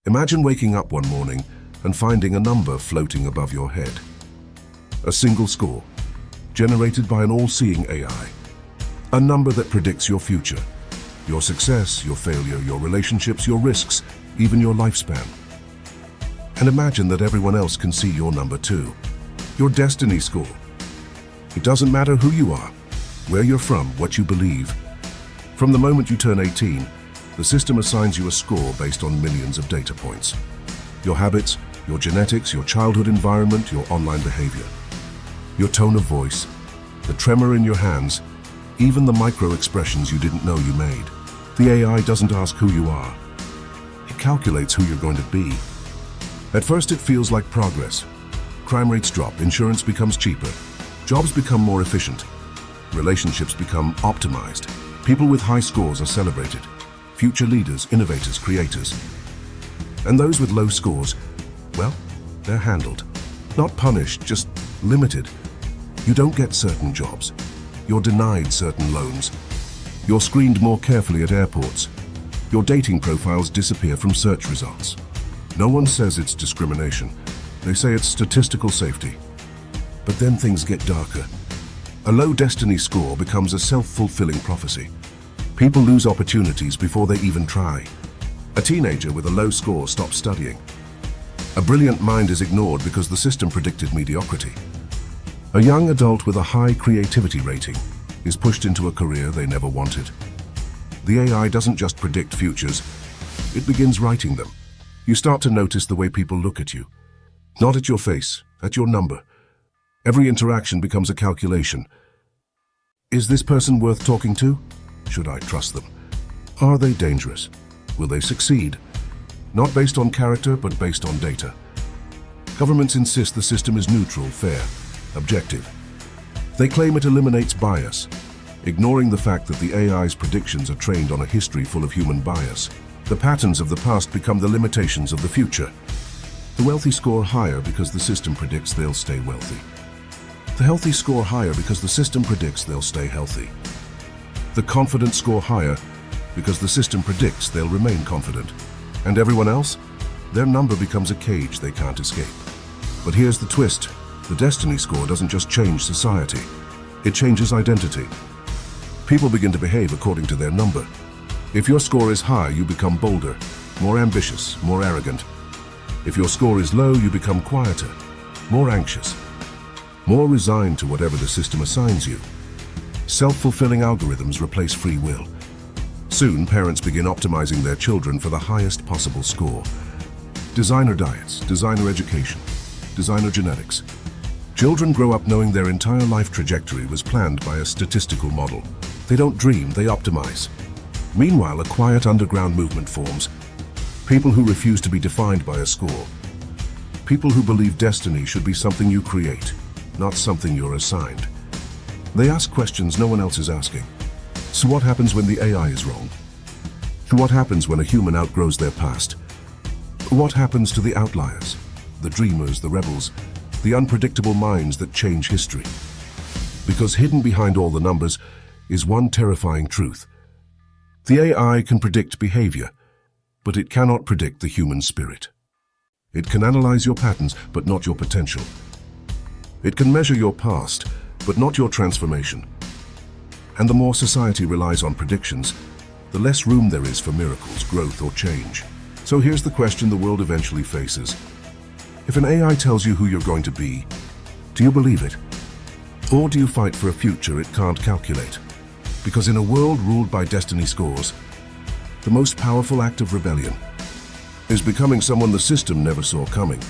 Imagine waking up one morning and finding a number floating above your head. A single score, generated by an all-seeing AI. A number that predicts your future, your success, your failure, your relationships, your risks, even your lifespan. And imagine that everyone else can see your number too. Your destiny score. It doesn't matter who you are, where you're from, what you believe. From the moment you turn 18, the system assigns you a score based on millions of data points. Your habits, your genetics, your childhood environment, your online behavior. Your tone of voice, the tremor in your hands, even the micro-expressions you didn't know you made. The AI doesn't ask who you are. It calculates who you're going to be. At first it feels like progress. Crime rates drop, insurance becomes cheaper, jobs become more efficient, relationships become optimized, people with high scores are celebrated, future leaders, innovators, creators. And those with low scores, well, they're handled. Not punished, just limited. You don't get certain jobs. You're denied certain loans. You're screened more carefully at airports. Your dating profiles disappear from search results. No one says it's discrimination. They say it's statistical safety. But then things get darker. A low destiny score becomes a self-fulfilling prophecy. People lose opportunities before they even try. A teenager with a low score stops studying. A brilliant mind is ignored because the system predicted mediocrity. A young adult with a high creativity rating is pushed into a career they never wanted. The AI doesn't just predict futures, it begins writing them. You start to notice the way people look at you. Not at your face, at your number. Every interaction becomes a calculation. Is this person worth talking to? Should I trust them? Are they dangerous? Will they succeed? Not based on character, but based on data. Governments insist the system is neutral, fair, objective. They claim it eliminates bias, ignoring the fact that the AI's predictions are trained on a history full of human bias. The patterns of the past become the limitations of the future. The wealthy score higher because the system predicts they'll stay wealthy. The healthy score higher because the system predicts they'll stay healthy. The confident score higher because the system predicts they'll remain confident. And everyone else? Their number becomes a cage they can't escape. But here's the twist. The destiny score doesn't just change society. It changes identity. People begin to behave according to their number. If your score is high, you become bolder, more ambitious, more arrogant. If your score is low, you become quieter, more anxious, more resigned to whatever the system assigns you. Self-fulfilling algorithms replace free will. Soon, parents begin optimizing their children for the highest possible score. Designer diets, designer education, designer genetics. Children grow up knowing their entire life trajectory was planned by a statistical model. They don't dream, they optimize. Meanwhile, a quiet underground movement forms. People who refuse to be defined by a score. People who believe destiny should be something you create, not something you're assigned. They ask questions no one else is asking. So what happens when the AI is wrong? What happens when a human outgrows their past? What happens to the outliers, the dreamers, the rebels, the unpredictable minds that change history? Because hidden behind all the numbers is one terrifying truth. The AI can predict behavior, but it cannot predict the human spirit. It can analyze your patterns, but not your potential. It can measure your past, but not your transformation. And the more society relies on predictions, the less room there is for miracles, growth, or change. So here's the question the world eventually faces. If an AI tells you who you're going to be, do you believe it? Or do you fight for a future it can't calculate? Because in a world ruled by destiny scores, the most powerful act of rebellion is becoming someone the system never saw coming.